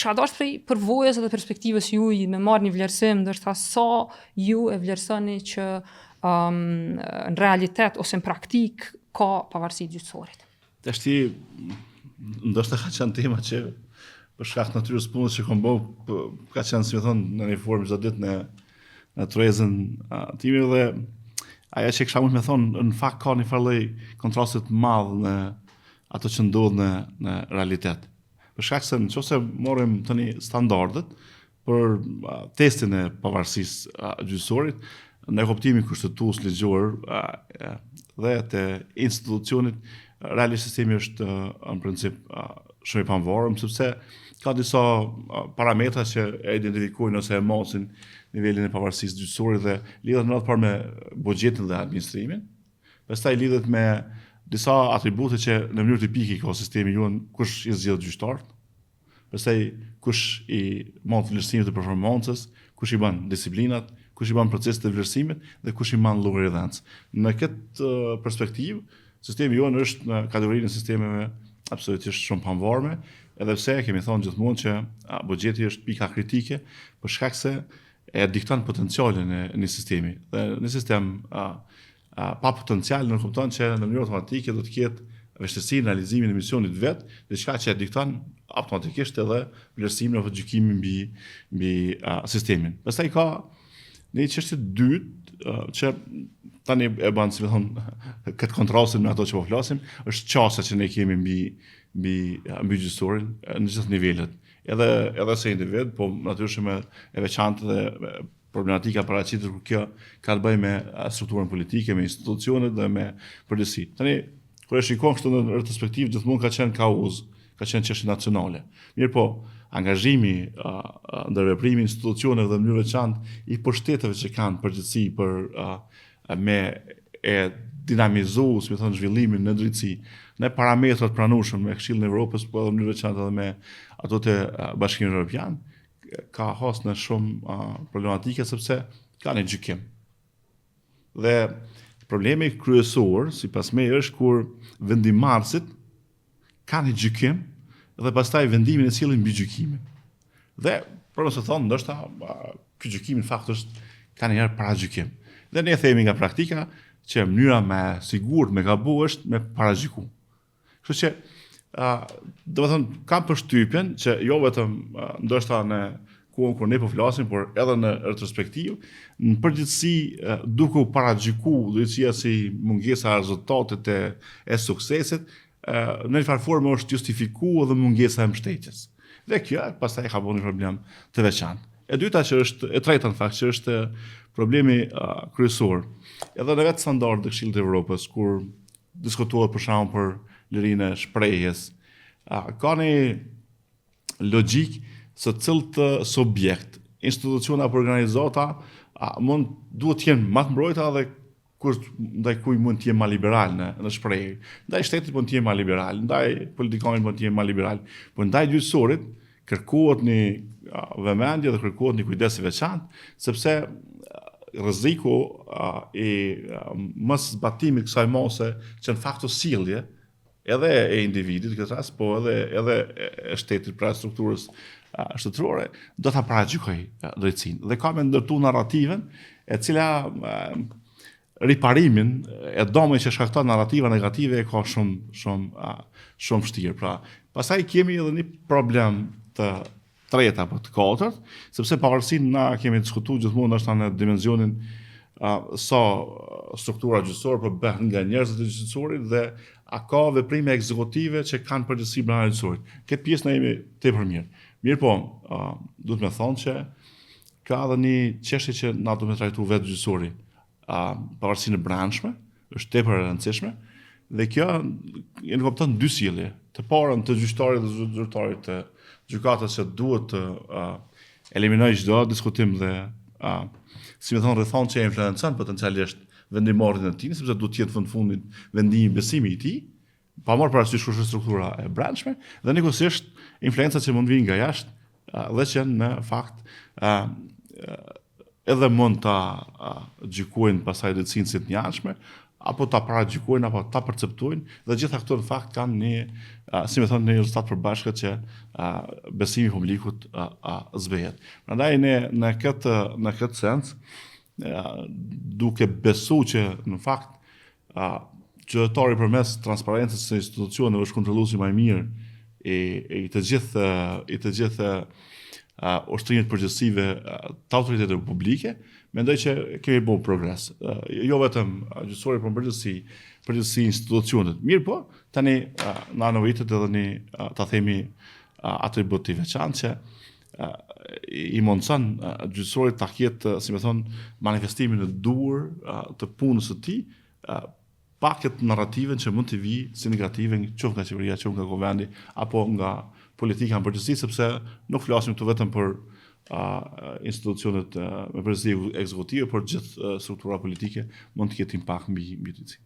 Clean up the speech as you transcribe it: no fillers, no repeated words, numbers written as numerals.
kisha dashur prej përvojës edhe perspektivës juaj me marrë një vlerësim, ndoshta sa ju e vlerësoni që në realitet ose në praktik ka pavarësi gjyqësorit. Tashti ndoshta ka qenë tema që për shkak të natyrës punës që kam bërë, ka qenë, si më thonë, në një formë çdo ditë në trezën time dhe ajo që kisha mund me thonë, në fakt ka një farë lloj kontrasti të madh në ato që ndodh në realitet. Për shkak se nëse morëm tani standardet për testin e pavarësisë gjyqësorit, në kuptimin kushtetues ligjor dhe të institucionit, realisht sistemi është në princip shumë i pavarur, sepse ka disa parametra që e identifikojnë ose e mosin nivelin e pavarësisë gjyqësorit dhe lidhet në atë parë me buxhetin dhe administrimin. Pastaj lidhet me disa atribute që në mënyrë tipike ka sistemi juan, kush i zgjedh gjyqtarët, pastaj kush i mund vlerësimet e performancës, kush i bën disiplinat, kush i bën proceset e vlerësimit dhe kush i mban llogaridhancë. Në këtë perspektivë, sistemi juan është në kategorinë e sistemeve absolutisht shumë pavarme, edhe pse kemi thonë gjithmonë që buxheti është pika kritike për shkak se e dikton potencialin e një sistemi. Dhe një sistem pa potencial në kupton që në mënyrë automatike do të ketë vështirësi në realizimin e misionit vet, diçka që e dikton automatikisht edhe vlerësimin apo gjykimin mbi sistemin. Pastaj ka një çështje dytë që tani e bën, si më thon, këtë kontrastin me ato që po flasim, është çështja që ne kemi mbi gjyqësorin në gjithë nivelet. Edhe se individ, po natyrisht e veçantë dhe problematika paraqitet kur kjo ka të bëjë me strukturën politike, me institucionet dhe me përgjithësi. Tani kur e shikon kështu në retrospektiv, gjithmonë ka qenë kauz, ka qenë çështje nacionale. Mirë po, angazhimi ndërveprimi institucioneve dhe në mënyrë veçantë i pushteteve që kanë përgjegjësi për me e dinamizu, si më thon, zhvillimin në drejtësi, në parametrat pranueshëm me Këshillin e Evropës, po edhe në mënyrë veçantë edhe me ato të Bashkimit Evropian, ka has në shumë problematike sepse ka një gjykim. Dhe problemi kryesor, sipas meje, është kur vendimarrësit kanë një gjykim dhe pastaj vendimin e sillin mbi gjykimin. Dhe për mëse thonë, ndoshta ky gjykim në fakt është ka një herë para gjykim. Dhe ne themi nga praktika që mënyra më sigurt me gabu është me paragjyku. Kështu që do të thonë, kam përshtypjen që jo vetëm ndoshta në kohën kur ne po flasim, por edhe në retrospektivë, në përgjithësi duke u paragjykuar drejtësia si mungesa e rezultatit e suksesit, në një farë formë është justifikuar edhe mungesa e mbështetjes. Dhe kjo pastaj ka bërë një problem të veçantë. E dyta që është, e treta në fakt, që është problemi kryesor. Edhe në vetë standardet e Këshillit të Evropës, kur diskutohet për shembull për lirinë e shprehjes, ka një logjik se cilët subjekt, instituciona apo organizata duhet të jenë më të mbrojta dhe ndaj kuj mund të jenë më liberal në shprehje. Ndaj shtetit mund të jenë më liberal, ndaj politikanit mund të jenë më liberal, por ndaj gjyqësorit kërkohet një vëmendje dhe kërkohet një kujdes i veçantë, sepse rreziku i mos zbatimit kësaj mose që në fakt është sjellje edhe e individit këtë rast, po edhe e shtetit pra strukturës shtetërore, do ta paragjykoj drejtësinë. Dhe ka me ndërtu narrativen e cila riparimin e domën që shkakton narrativa negative e ka shumë vështirë. Pra, pastaj kemi edhe një problem të tretë apo të katërt, sepse pavarësinë na kemi diskutuar gjithmonë është në dimensionin sa struktura gjyqësore po bëhen nga njerëzit e gjyqësorit dhe a ka veprime ekzekutive që kanë përgjegjësi brenda gjyqësorit. Këtë pjesë na jemi tepër mirë. Mirë po, duhet me thonë që ka edhe një çështje që na duhet me trajtu vetë gjyqësori. Pavarësinë e brendshme është tepër e rëndësishme dhe kjo e kupton dy sjellje. Të parën të gjyqtarit dhe zyrtarit të gjykatës që duhet të eliminojë çdo diskutim dhe si më thonë rrethon që e influencon potencialisht vendimarrjen e tij, sepse duhet të jetë në fundit vendimi besimi i tij, pa marrë parasysh kush është struktura e brendshme dhe njëkohësisht influencat që mund vinë nga jashtë dhe që në fakt edhe mund ta gjykojnë pasaj drejtësinë si të njëanshme apo ta paragjykojnë apo ta perceptojnë dhe gjitha këto në fakt kanë një rezultat përbashkët që besimi i publikut zbehet. Prandaj ne në këtë sens duke besu që në fakt qytetari përmes transparencës së institucioneve është kontrolluesi më i mirë i të gjithë ushtrimit përgjithësive të autoriteteve publike, mendoj që kemi bërë progres. Jo vetëm gjyqësori, por përgjithësi institucionet. Mirë po, tani na nevojitet edhe ta themi atribut i veçantë që i mundson gjyqësorit ta ketë, si më thon, manifestimin e duhur të punës së tij pa këtë narrativen që mund të vijë si negative qoftë nga qeveria, qoftë nga governi apo nga politika në përgjithësi, sepse nuk flasim këtu vetëm për institucionet me përgjithësi ekzekutive, por gjithë struktura politike mund të ketë impakt mbi të